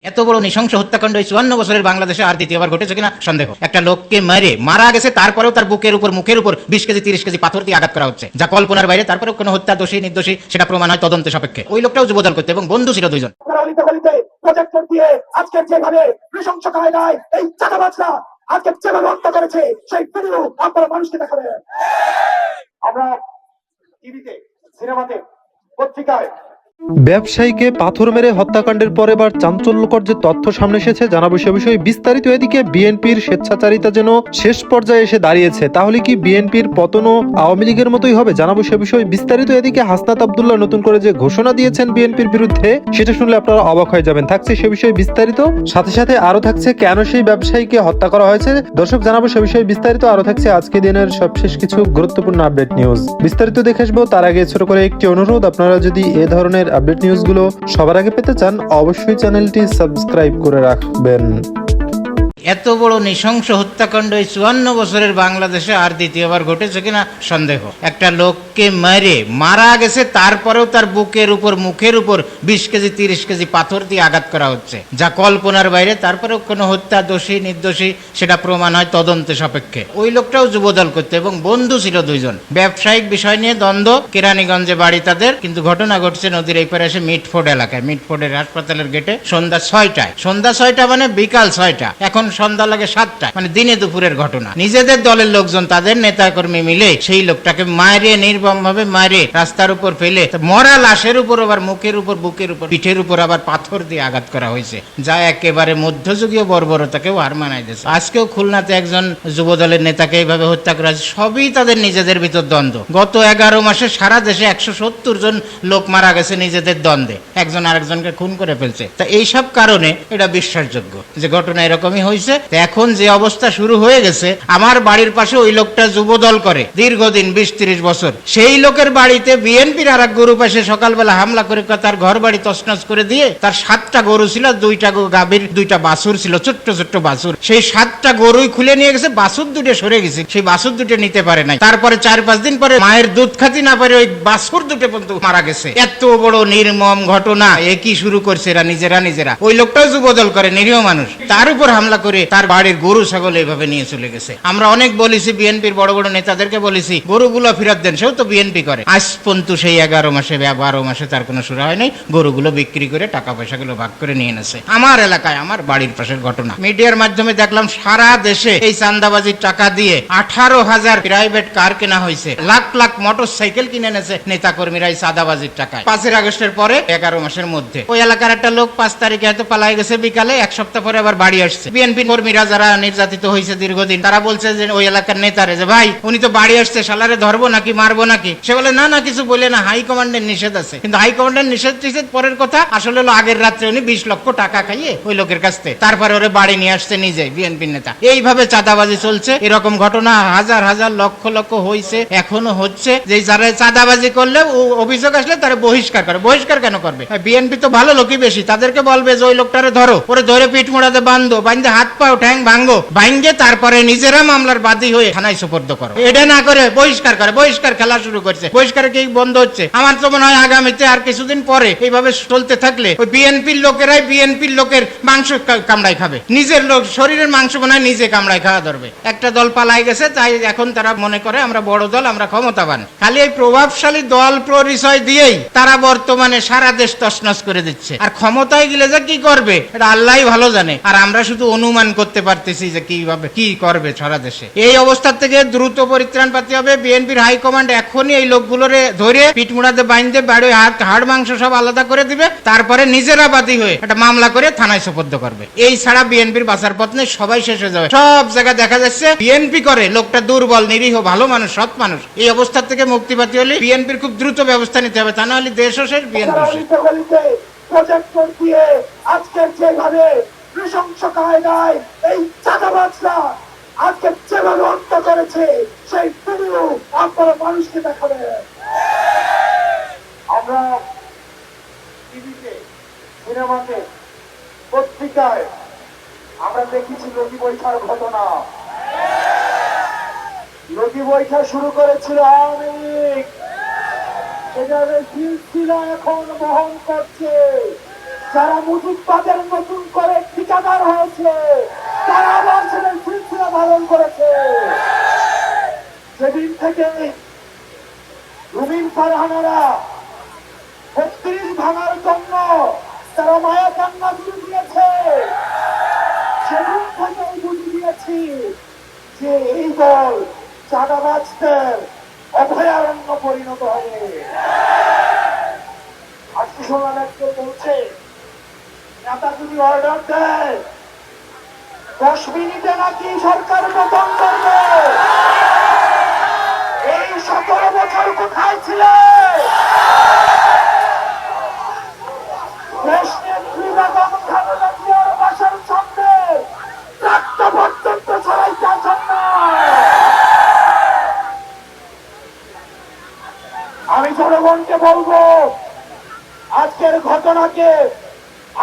এত বড় নৃশংস হত্যাকাণ্ড এই 54 বছরের বাংলাদেশে আর দ্বিতীয়বার ঘটেছে কিনা সন্দেহ। একটা লোককে মারা গেছে, তারপরেও তার মুখের উপর 20 কেজি 30 কেজি পাথর দিয়ে আঘাত করা হচ্ছে, যা কল্পনার বাইরে। তারপরেও কোনো হত্যা দোষী নির্দোষী সেটা প্রমাণ হয় তদন্ত সাপেক্ষে। ওই লোকটাও যুবদল করতে এবং বন্ধু ছিল দুইজন। প্রজেক্টর দিয়ে আজকে যেভাবে নৃশংস কায়দায় এই চাঁদাবাজরা আজকে যেভাবে হত্যা করেছে সেই ভিডিও আপনারা মানুষকে দেখাবেন। আমরা টিভিতে, সিনেমাতে, পত্রিকায় ব্যবসায়ীকে পাথর মেরে হত্যাকাণ্ডের পর এবার চাঞ্চল্যকর যে তথ্য সামনে এসেছে জানাবো সে বিষয়ে বিস্তারিত। এদিকে বিএনপির স্বেচ্ছাচারিতা যেন শেষ পর্যায়ে এসে দাঁড়িয়েছে, তাহলে কি বিএনপির পতনও আওয়ামী লীগের মতোই হবে? জানাবো সে বিষয়ে বিস্তারিত। এদিকে হাসনাত আব্দুল্লাহ নতুন করে যে ঘোষণা দিয়েছেন বিএনপির বিরুদ্ধে, সেটা শুনলে আপনারা অবাক হয়ে যাবেন। থাকছে সে বিষয়ে বিস্তারিত, সাথে সাথে আরো থাকছে কেন সেই ব্যবসায়ীকে হত্যা করা হয়েছে। দর্শক জানাবো সে বিষয়ে বিস্তারিত, আরো থাকছে আজকে দিনের সবশেষ কিছু গুরুত্বপূর্ণ আপডেট নিউজ। বিস্তারিত দেখে আসবো তার আগে ছোট করে একটি অনুরোধ, আপনারা যদি এ ধরনের আপডেট নিউজগুলো সবার আগে পেতে চান অবশ্যই চ্যানেলটি সাবস্ক্রাইব করে রাখবেন। এত বড় নৃশংস হত্যাকাণ্ড এই 54 বছরের বাংলাদেশে আর দ্বিতীয়বার ঘটেছে কিনা সন্দেহ। একটা লোককে মারা গেছে, তারপরেও তার মুখের উপর 20 কেজি 30 কেজি পাথর দিয়ে আঘাত করা হচ্ছে, যা কল্পনার বাইরে। তারপরেও কোনো হত্যা দোষী নির্দোষী সেটা প্রমাণ হয় তদন্ত সাপেক্ষে। ওই লোকটাও যুবদল করতে এবং বন্ধু ছিল দুইজন। ব্যবসায়িক বিষয় নিয়ে দ্বন্দ্ব, কেরানীগঞ্জে বাড়ি তাদের, কিন্তু ঘটনা ঘটছে নদীর এই পারে এসে মিটফোর্ড এলাকায়। মিটফোর্ডের হাসপাতালের গেটে সন্ধ্যা 6টায়। সন্ধ্যা 6টা মানে বিকাল 6টা, এখন সন্ধ্যা লাগে 7টায়, মানে দিনে দুপুরের ঘটনা। নিজেদের দলের লোকজন তাদের নেতাকর্মী মিলে সেই লোকটাকে মারে, নির্মম ভাবে মারে, রাস্তার উপর ফেলে মরা লাশের উপর আবার মুখের উপর, বুকের উপর, পিঠের উপর আবার পাথর দিয়ে আঘাত করা হয়েছে, যা একেবারে মধ্যযুগীয় বর্বরতাকেও হার মানাই দিয়েছে। আজকেও খুলনাতে একজন যুবদলের নেতাকে এইভাবে হত্যা করা হয়েছে। সবই তাদের নিজেদের ভিতর দ্বন্দ্ব। গত 11 মাসে সারা দেশে 170 জন লোক মারা গেছে নিজেদের দ্বন্দ্বে, একজন আরেকজনকে খুন করে ফেলছে। তা এইসব কারণে এটা বিশ্বাসযোগ্য যে ঘটনা এরকমই হয়েছে। এখন যে অবস্থা শুরু হয়ে গেছে, আমার বাড়ির পাশে ওই লোকটা যুবদল করে দীর্ঘদিন 20-30 বছর। সেই লোকের বাড়িতে বিএনপির আর এক গ্রুপ এসে সকালবেলা হামলা করে তার ঘর বাড়ি তছনছ করে দিয়ে, তার 7টা গরু ছিল, 2টা গাভীর 2টা বাছুর ছিল, ছোট্ট ছোট্ট বাছুর। সেই 7টা গরুই খুলে নিয়ে গেছে, বাছুর 2টে সরে গেছে, সেই বাছুর 2টে নিতে পারে নাই। তারপরে 4-5 দিন পরে মায়ের দুধ খাতি না পারে ওই বাছুর 2টে পর্যন্ত মারা গেছে। এত বড় নির্মম ঘটনা একই শুরু করছে এরা নিজেরা। ওই লোকটাও যুবদল করে, নিরীহ মানুষ, তার উপর হামলা করে তার বাড়ির গরু ছাগল এইভাবে নিয়ে চলে গেছে। আমরা অনেক বলেছি, বিএনপির বড় বড় নেতাদেরকে বলেছি গরুগুলো ফেরত দেন, সেও তো বিএনপি করে। আজ পর্যন্ত সেই 11 মাসে 12 মাসে তার কোনো সুরা হয় নাই। গরুগুলো বিক্রি করে টাকা পয়সাগুলো ভাগ করে নিয়ে নেছে। আমার এলাকায়, আমার বাড়ির পাশের ঘটনা। মিডিয়ার মাধ্যমে দেখলাম সারা দেশে এই চাঁদাবাজির টাকা দিয়ে 18,000 প্রাইভেট কার কেনা হয়েছে, লাখ লাখ মোটর সাইকেল কিনে নেছে নেতা কর্মীরা এই চাঁদাবাজির টাকায়। 5 আগস্টের পরে 11 মাসের মধ্যে ওই এলাকার একটা লোক 5 তারিখে হয়তো পালাই গেছে বিকালে, 1 সপ্তাহ পরে আবার বাড়ি আসছে। বিএনপি কর্মীরা যারা নির্যাতিত হয়েছে দীর্ঘদিন, তারা বলছে যে ওই এলাকার নেতারে যে ভাই উনি তো বাড়ি আসছে, শালারে ধরবো নাকি মারবো নাকি? সে বলে না কিছু বলে না, হাই কমান্ডের নিষেধ আছে। কিন্তু হাই কমান্ডের নিষেধ পরের কথা, আসলে হলো আগের রাত্রে উনি 20 লক্ষ টাকা খাইয়ে ওই লোকের কাছ থেকে তারপরে ওরে বাড়ি নিয়ে আসছে নিজে বিএনপি নেতা। এইভাবে চাঁদাবাজি চলছে। এরকম ঘটনা হাজার হাজার লক্ষ লক্ষ হয়েছে, এখনো হচ্ছে। যে যারা চাঁদাবাজি করলে অভিযোগ আসলে তারা বহিষ্কার করে। বহিষ্কার কেন করবে? বিএনপি তো ভালো লোকই বেশি, তাদেরকে বলবে যে ওই লোকটারে ধরো, ওরে ধরে পিঠ মোড়াতে বান্ধে হাত পাও ঠ্যাং ভাঙ্গো, ভাঙ্গে তারপরে নিজেরা মামলার বাদী হয়ে থানায় সুপর্দ করো। এটা না করে বহিষ্কার করে। বহিষ্কার খেলা শুরু করছে। বহিষ্কার কি বন্ধ হচ্ছে? আমার তো মনে হয় আগামীতে আর কিছুদিন পরে এইভাবে চলতে থাকলে ওই বিএনপির লোকেরাই বিএনপির লোকের মাংস কামড়াই খাবে। নিজের লোক শরীরের মাংস মনে হয় নিজে কামড়াই খাওয়া ধরবে। একটা দল পালাই গেছে, তাই এখন তারা মনে করে আমরা বড় দল, আমরা ক্ষমতাবান। খালি এই প্রভাবশালী দল পরিচয় দিয়েই তারা বর্তমানে সারা দেশ তছনছ করে দিচ্ছে। আর ক্ষমতায় গেলে যে কি করবে এটা আল্লাহই ভালো জানে। আর আমরা শুধু অনুমান করতে পারতেছি যে কিভাবে কি করবে সারা দেশে। এই অবস্থা থেকে দ্রুত পরিত্রাণ পেতে হবে। বিএনপির হাইকমান্ড এখনই এই লোকগুলোরে ধরে পিঠমুড়াতে বাঁধতে বাড়ি হাড় মাংস সব আলাদা করে দিবে, তারপরে নিজেরা বাদী হয়ে একটা মামলা করে থানায় সুপর্দ করবে। এই ছাড়া বিএনপির বাঁচার পথ নেই, সবাই শেষ হয়ে যাবে। সব জায়গায় দেখা যাচ্ছে বিএনপি করে লোকটা দুর্বল, নিরীহ, ভালো মানুষ, সৎ মানুষ। এই অবস্থা থেকে মুক্তি পেতে হলে বিএনপির খুব দ্রুত ব্যবস্থা নিতে হবে, তা না হলে দেশও শেষ, বিএনপি শেষ। প্রজেক্টর দিয়ে আজকে যেভাবে নৃশংস কায়দায় এই চাঁদাবাজরা আজকে যেভাবে হত্যা করেছে সেই ভিডিও আপনারা মানুষকে দেখাবেন। আমরা টিভিতে, সিনেমাতে, পত্রিকায় আমরা দেখেছি নদী বৈঠার ঘটনা। নদী বৈঠা শুরু করেছিল আওয়ামী লীগ, সেটার সিলসিলা এখন বহন করছে যারা মুজিববাদের নতুন করে ঠিকাদার হয়েছে তারা আবার সেটা সিলসিলা পালন করেছে। সেদিন থেকে রুমিন ফারহানারা ৩৬ ভাঙার জন্য তারা মায়া কান্না শুরু দিয়েছে। সেদিন থেকে বুঝে দিয়েছি যে এই দল চাঁদাবাজদের অভয়ারণ্য পরিণত হবে। আজকে শুনলাম একজন বলছে নেতা যদি অর্ডার দেয় 10 মিনিটে নাকি সরকার পতন করবে। এই 17 বছর কোথায় ছিলে? দেশ নেত্রী বেগম খালেদা জিয়ার বাসার সামনে ট্রাক্টর পর্যন্ত ছড়াইতে আসেন না। আমি জনগণকে বলবো আজকের ঘটনাকে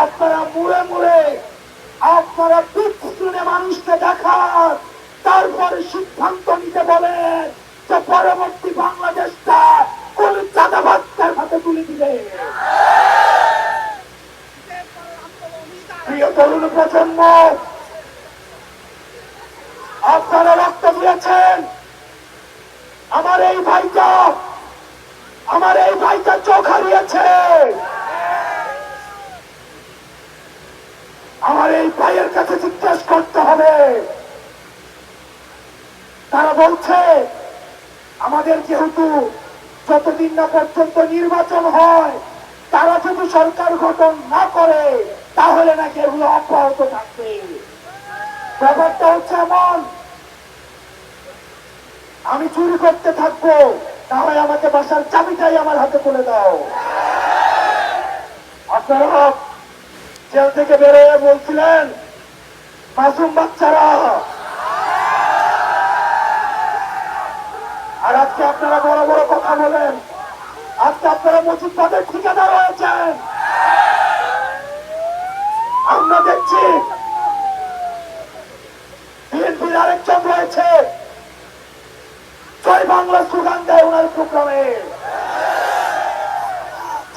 আপনারা মুড়ে মুড়ে আপনারা পিঠ শুনে মানুষকে দেখান, তারপরে সিদ্ধান্ত নিতে বলেন যে পরবর্তী বাংলাদেশটা কোন চাঁদাবাজদের হাতে তুলে দিবে। প্রিয় তরুণ প্রজন্ম, আপনারা রক্ত দিয়েছেন। আমার এই ভাইটা চোখ হারিয়েছে। আমার এই ভাইয়ের কাছে জিজ্ঞেস করতে হবে। তারা বলছে আমাদের যেহেতু যতদিন না পর্যন্ত নির্বাচন হয় তারা যদি সরকার গঠন না করে তাহলে নাকি এগুলো অব্যাহত থাকবে। ব্যাপারটা হচ্ছে এমন, আমি চুরি করতে থাকবো, তাহলে আমাকে বাসার চাবিটাই আমার হাতে তুলে দাও। আপনারা জেল থেকে বেরোয় বলছিলেন মাসুম বাচ্চারা, আর আজকে আপনারা বড় বড় কথা বলেন। আজকে আপনারা মুজিববাদের ঠিকাদার হয়েছেন। আমরা দেখছি বিএনপির আরেকজন রয়েছে জয় বাংলা স্লোগান দেয় ওনার প্রোগ্রামে।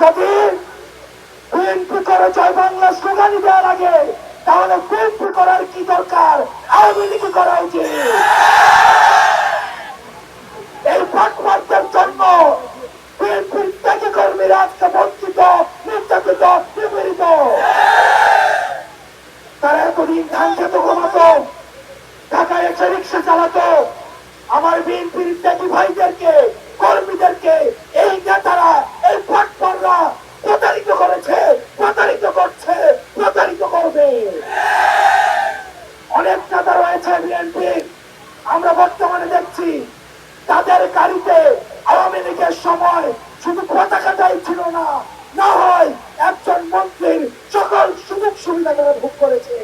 যদি বিএনপি করে জয় বাংলা স্লোগানই দেওয়ার আগে তাহলে বিএনপি করার কি দরকার, আওয়ামী লীগ করা উচিত। এই ফাঁকমারদের জন্য বিএনপির ত্যাগী কর্মীরা আজকে বঞ্চিত, নির্যাতিত, নিপীড়িত। তারা এতদিন ধান খেত ঘুমাতো, ঢাকায় এসে রিক্সা চালাতো। আমার বিএনপির ত্যাগী ভাইদেরকে, কর্মীদেরকে এই নেতারা, এই ফাঁকমাররা প্রতারিত করেছে, প্রতারিত করছে, প্রতারিত করবে। অনেক নেতা রয়েছে বিএনপির, আমরা বর্তমানে দেখছি তাদের গাড়িতে আওয়ামী লীগের সময় শুধু পতাকাটাই ছিল না, না হয় একজন মন্ত্রীর সকল সুযোগ সুবিধা তারা ভোগ করেছে।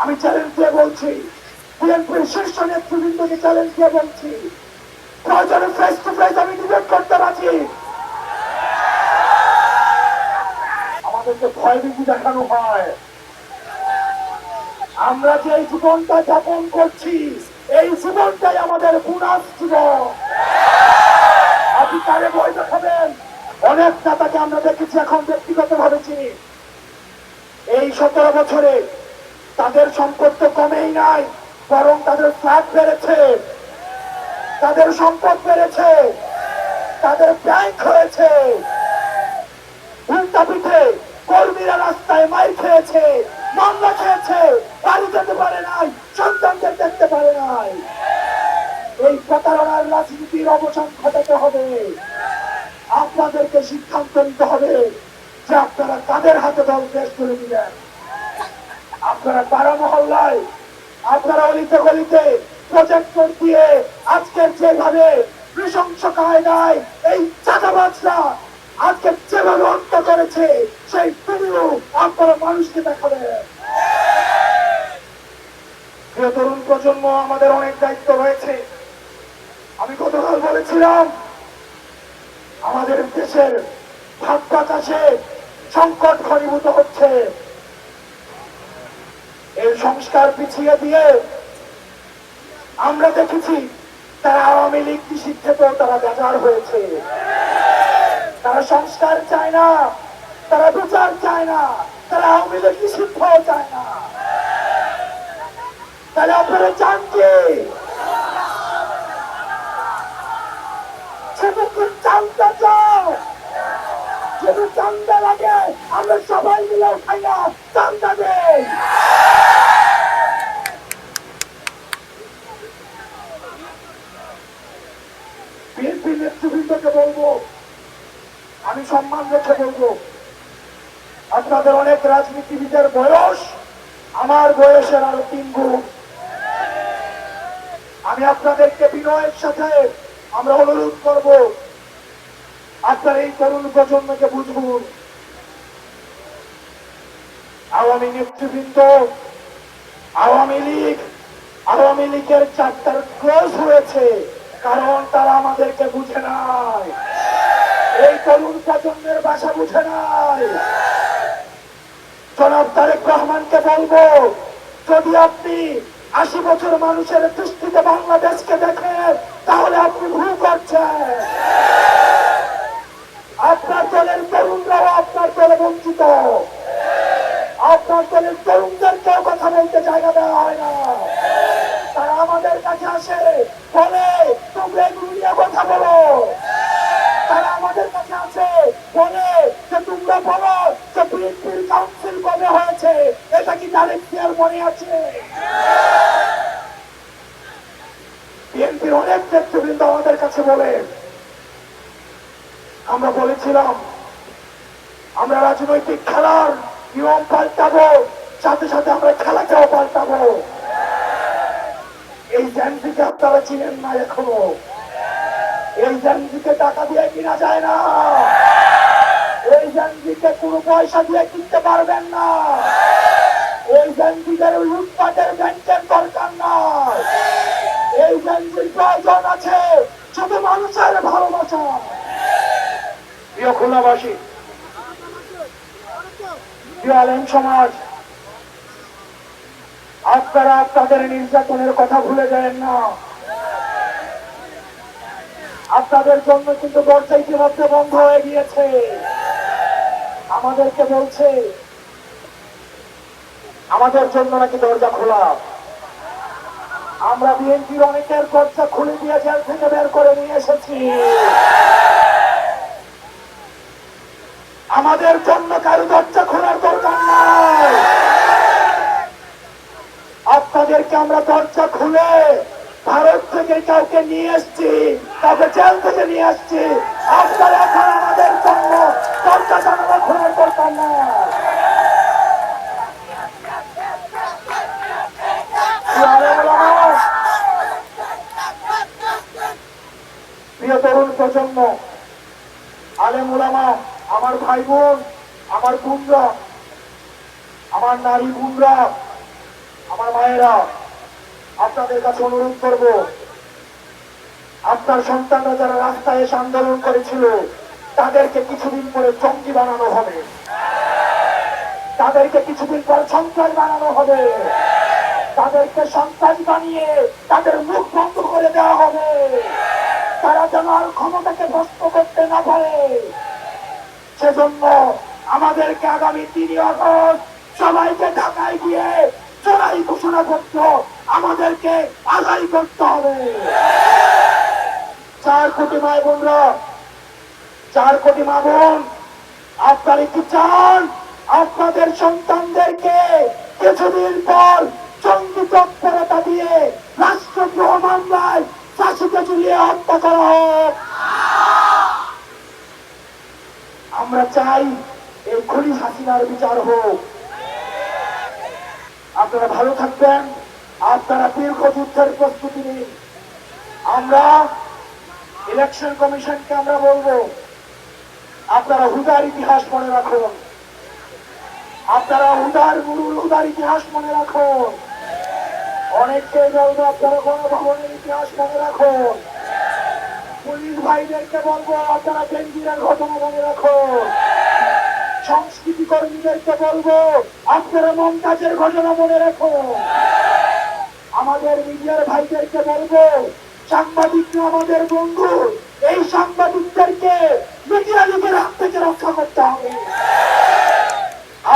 আমি চ্যালেঞ্জ দিয়ে বলছি, বিএনপির শীর্ষ নেতৃবৃন্দকে চ্যালেঞ্জ দিয়ে বলছি, প্রয়োজনে ফেস টু ফেস আমি ডিবেট করতে রাজি। আমাদেরকে ভয়ভীতি দেখানো হয়। আমরা যে জীবনটা যাপন করছি এই জীবনটাই আমাদের পুরাস জীবন। আপনি কারে ভয় দেখাবেন? অনেক নেতাকে আমরা দেখেছি, এখন ব্যক্তিগত ভাবে চিনি। এই 17 বছরে তাদের সম্পদ তো কমেই নাই, বরং তাদের ফ্ল্যাট বেড়েছে, তাদের সম্পদ বেড়েছে, তাদের ব্যাংক হয়েছে। উল্টা পিঠে কর্মীরা রাস্তায় মাইর খেয়েছে, মামলা খেয়েছে, বাড়ি যেতে পারে নাই, সন্তানদের দেখতে পারে নাই। এই প্রতারণার রাজনীতির অবসান ঘটাতে হবে। আপনাদেরকে সিদ্ধান্ত নিতে হবে যে আপনারা কাদের হাতে দল দেশ তুলে দিলেন। আপনারা পাড়া মহল্লায়, আপনারা অলিতে গলিতে প্রজেক্টর দিয়ে আজকের যেভাবে নৃশংস কায়দায় এই চাঁদাবাজরা আজকে যেভাবে হত্যা করেছে সেই ভিডিও আপনারা মানুষকে দেখাবেন। প্রিয় তরুণ প্রজন্ম, আমাদের অনেক দায়িত্ব রয়েছে। আমি গতকাল বলেছিলাম আমাদের দেশের ভাত বাতাসে সংকট ঘনীভূত হচ্ছে। এই সংস্কার পিছিয়ে দিয়ে আমরা দেখেছি তারা আওয়ামী লীগ নিষিদ্ধেও তারা বেজার হয়েছে। তারা সংস্কার চায় না, তারা বিচার চায় না, তারা আওয়ামী লীগ নিষিদ্ধ চায় না। তাহলে আপনারা চান কি? সেটাকে চান্দা চাও, যদি চান্দা লাগে আমরা সবাই মিলে উঠাই না, চান্দা দেই। বিএনপি নেতৃবৃন্দকে বলবো, আমি সম্মান রেখে বলবো, আপনাদের অনেক রাজনীতিবিদের বয়স আমার বয়সের আরো 3 গুণ। আমি আপনাদেরকে বিনয়ের সাথে আমরা অনুরোধ করব, আপনার এই তরুণ প্রজন্মকে বুঝুন। আওয়ামী নেতৃবৃন্দ, আওয়ামী লীগের চ্যাপ্টার ক্লোজ হয়েছে, কারণ তারা আমাদেরকে বুঝে নাই, এই তরুণ প্রজন্মের ভাষা বুঝে নাই। জনাব তারেক রহমানকে বলবো, যদি আপনি 80 বছর মানুষের দৃষ্টিতে বাংলাদেশকে দেখেন, তাহলে আপনি ভুল করছেন। আপনার দলের তরুণরাও আপনার দলে বঞ্চিত, আপনার দলের তরুণদেরকেও কথা বলতে জায়গা দেওয়া হয় না। তারা আমাদের কাছে আসে, বলে তোমরা এগুলো নিয়ে কথা বলো। তারা আমাদের কাছে আছে, বলে যে তোমরা বলো যে বিএনপির কাউন্সিল কবে হয়েছে, এটা কি তারেক জিয়ার মনে আছে? বিএনপির অনেক নেতৃবৃন্দ আমাদের কাছে বলে, আমরা বলেছিলাম আমরা রাজনৈতিক খেলার নিয়ম পাল্টাবো, সাথে সাথে আমরা খেলাকেও পাল্টাবো। এই জ্যানজিকে আপনারা চিনেন না এখনো, এই জ্যানজিকে টাকা দিয়ে কিনা যায় না, এই জ্যানজিকে কোনো পয়সা দিয়ে কিনতে পারবেন না, এই জ্যানজিদের লুটপাটের ব্যাংকের দরকার নাই। এই জ্যানজির প্রয়োজন আছে শুধু মানুষের ভালোবাসা। প্রিয় খুলনাবাসী, প্রিয় আলেম সমাজ, আপনারা আপনাদের নির্যাতনের কথা ভুলে যাবেন না। আপনাদের জন্য কিন্তু দরজা ইতিমধ্যে বন্ধ হয়ে গিয়েছে। আমাদেরকে বলছে আমাদের জন্য নাকি দরজা খোলা। আমরা বিএনপির অনেকের দরজা খুলে দিয়ে জেল থেকে বের করে নিয়ে এসেছি। আমাদের জন্য কারো দরজা খোলার দরকার নাই। আপনাদেরকে আমরা দরজা খুলে ভারত থেকে কাউকে নিয়ে এসছি, কাউকে জেল থেকে নিয়ে আসছি। আপনারা এখন আমাদের জন্য দরজা জানালা খোলার দরকার নাই। প্রিয় তরুণ প্রজন্ম, আলেম ওলামা, আমার ভাই বোন, আমার বোনরা, আমার নারী বোনরা, আমার মায়েরা, আপনাদের কাছে অনুরোধ করব, আপনার সন্তানরা যারা রাস্তায় এসে আন্দোলন করেছিল, তাদেরকে কিছুদিন পরে জঙ্গি বানানো হবে, তাদেরকে কিছুদিন পর সন্ত্রাস বানানো হবে, তাদেরকে সন্ত্রাস বানিয়ে তাদের মুখ বন্ধ করে দেওয়া হবে, তারা যেন আর ক্ষমতাকে ভ্রষ্ট করতে না পারে। সেজন্য আমাদেরকে আগামী 3 আগস্ট সবাইকে ঢাকায় গিয়ে চড়াই ঘোষণাপত্র আমাদেরকে আদায় করতে হবে। 4 কোটি মা বোনরা, 4 কোটি মা বোন, আপনারা কি চান আপনাদের সন্তানদেরকে কিছুদিন পর জঙ্গি তৎপরতা দিয়ে রাষ্ট্রদ্রোহ মামলায় ফাঁসিতে ঝুলিয়ে হত্যা করা হোক? আমরা চাই এই খুনি হাসিনার বিচার হোক। আপনারা ভালো থাকবেন, আপনারা দীর্ঘ যুদ্ধের প্রস্তুতি নিন। আমরা ইলেকশন কমিশনকে আমরা বলবো, আপনারা হুদার ইতিহাস মনে রাখুন, আপনারা হুদার গুরুর হুদার ইতিহাস মনে রাখুন। অনেককে বলবো আপনারা গণভবনের ইতিহাস মনে রাখুন। পুলিশ ভাইদেরকে বলবো আপনারা বেনজিরের ঘটনা মনে রাখুন। সংস্কৃতি কর্মীদেরকে বলবো আপনারা মমতাজের ঘটনা মনে রাখুন। আমাদের মিডিয়ার ভাইদেরকে বলবো সাংবাদিকরা আমাদের বন্ধু, এই সাংবাদিকদেরকে মিডিয়া লোকের হাত থেকে রক্ষা করতে হবে।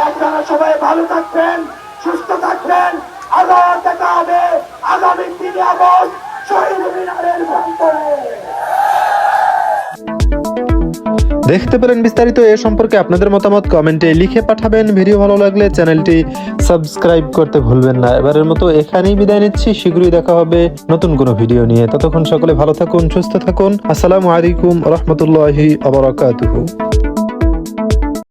আপনারা সবাই ভালো থাকবেন, সুস্থ থাকবেন। আবার দেখা হবে আগামী 3 আগস্ট শহীদ মিনারের প্রান্তরে। দেখতে পেলেন বিস্তারিত এ সম্পর্কে আপনাদের মতামত কমেন্টে লিখে পাঠাবেন। ভিডিও ভালো লাগলে চ্যানেলটি সাবস্ক্রাইব করতে ভুলবেন না। এবারের মতো এখানেই বিদায় নিচ্ছি, শীঘ্রই দেখা হবে নতুন কোনো ভিডিও নিয়ে। ততক্ষণ সকলে ভালো থাকুন, সুস্থ থাকুন। আসসালামু আলাইকুম রহমতুল্লাহি ওয়া বারাকাতুহু।